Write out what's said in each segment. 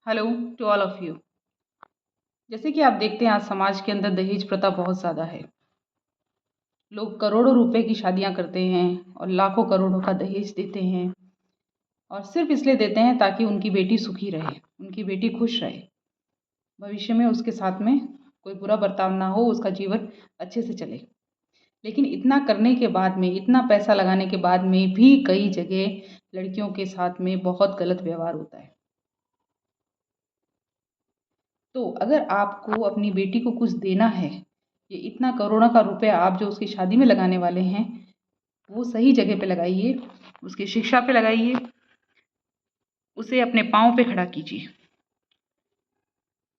Hello to all of you. जैसे कि आप देखते हैं आज समाज के अंदर दहेज प्रथा बहुत ज़्यादा है। लोग करोड़ों रुपए की शादियां करते हैं और लाखों करोड़ों का दहेज देते हैं और सिर्फ इसलिए देते हैं ताकि उनकी बेटी सुखी रहे, उनकी बेटी खुश रहे, भविष्य में उसके साथ में कोई बुरा बर्ताव ना हो, उसका जीवन अच्छे से चले। लेकिन इतना करने के बाद में, इतना पैसा लगाने के बाद में भी कई जगह लड़कियों के साथ में बहुत गलत व्यवहार होता है। तो अगर आपको अपनी बेटी को कुछ देना है, ये इतना करोड़ों का रुपया आप जो उसकी शादी में लगाने वाले हैं, वो सही जगह पे लगाइए, उसकी शिक्षा पे लगाइए, उसे अपने पाँव पे खड़ा कीजिए।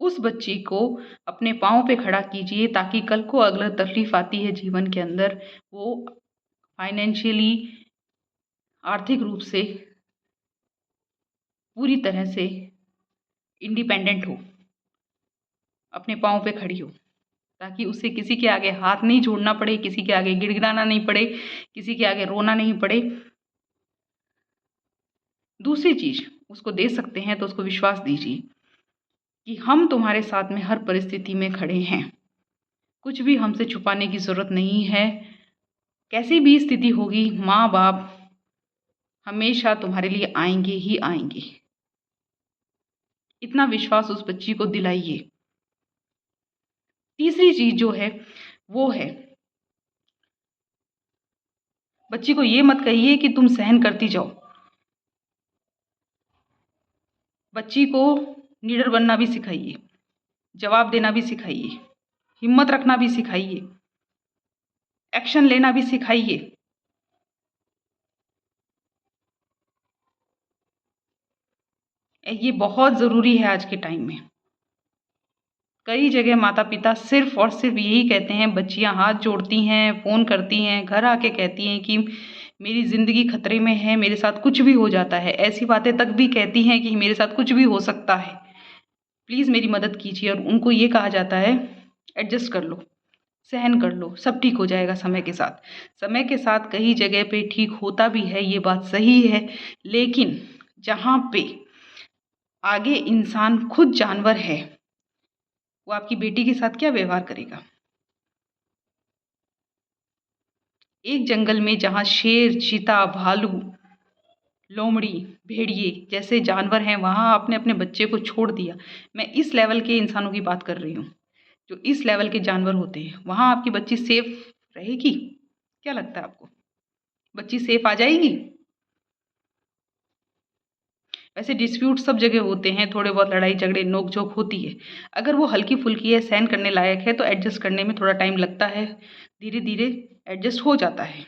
उस बच्ची को अपने पाँव पे खड़ा कीजिए ताकि कल को अगर तकलीफ आती है जीवन के अंदर, वो फाइनेंशियली, आर्थिक रूप से पूरी तरह से इंडिपेंडेंट हो, अपने पाँव पे खड़ी हो, ताकि उसे किसी के आगे हाथ नहीं जोड़ना पड़े, किसी के आगे गिड़गिड़ाना नहीं पड़े, किसी के आगे रोना नहीं पड़े। दूसरी चीज़ उसको दे सकते हैं तो उसको विश्वास दीजिए कि हम तुम्हारे साथ में हर परिस्थिति में खड़े हैं, कुछ भी हमसे छुपाने की ज़रूरत नहीं है। कैसी भी स्थिति होगी, माँ बाप हमेशा तुम्हारे लिए आएंगे ही आएंगे। इतना विश्वास उस बच्ची को दिलाइए। तीसरी चीज़ जो है वो है, बच्ची को ये मत कहिए कि तुम सहन करती जाओ। बच्ची को निडर बनना भी सिखाइए, जवाब देना भी सिखाइए, हिम्मत रखना भी सिखाइए, एक्शन लेना भी सिखाइए। ये बहुत ज़रूरी है आज के टाइम में। कई जगह माता पिता सिर्फ और सिर्फ यही कहते हैं, बच्चियां हाथ जोड़ती हैं, फ़ोन करती हैं, घर आके कहती हैं कि मेरी ज़िंदगी खतरे में है, मेरे साथ कुछ भी हो जाता है। ऐसी बातें तक भी कहती हैं कि मेरे साथ कुछ भी हो सकता है, प्लीज़ मेरी मदद कीजिए। और उनको ये कहा जाता है एडजस्ट कर लो, सहन कर लो, सब ठीक हो जाएगा समय के साथ। समय के साथ कई जगह पे ठीक होता भी है, ये बात सही है। लेकिन जहाँ पे आगे इंसान खुद जानवर है, वो आपकी बेटी के साथ क्या व्यवहार करेगा? एक जंगल में जहाँ शेर, चीता, भालू, लोमड़ी, भेड़िए जैसे जानवर हैं, वहाँ आपने अपने बच्चे को छोड़ दिया। मैं इस लेवल के इंसानों की बात कर रही हूँ, जो इस लेवल के जानवर होते हैं। वहाँ आपकी बच्ची सेफ रहेगी? क्या लगता है आपको, बच्ची सेफ आ जाएगी? वैसे डिस्प्यूट सब जगह होते हैं, थोड़े बहुत लड़ाई झगड़े नोक झोंक होती है। अगर वो हल्की फुल्की है, सहन करने लायक है, तो एडजस्ट करने में थोड़ा टाइम लगता है, धीरे धीरे एडजस्ट हो जाता है।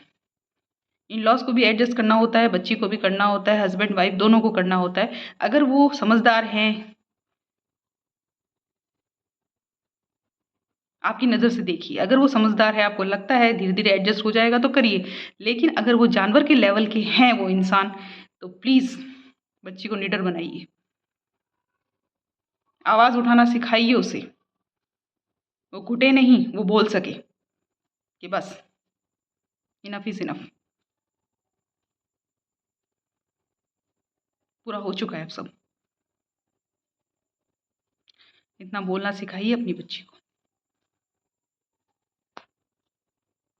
इन लॉज को भी एडजस्ट करना होता है, बच्ची को भी करना होता है, हस्बैंड वाइफ दोनों को करना होता है। अगर वो समझदार हैं, आपकी नज़र से देखिए, अगर वो समझदार है, आपको लगता है धीरे धीरे एडजस्ट हो जाएगा, तो करिए। लेकिन अगर वो जानवर के लेवल के हैं वो इंसान, तो प्लीज़ बच्ची को निडर बनाइए, आवाज़ उठाना सिखाइए उसे, वो घुटे नहीं, वो बोल सके कि बस इनफ इज इनफ, पूरा हो चुका है अब सब। इतना बोलना सिखाइए अपनी बच्ची को।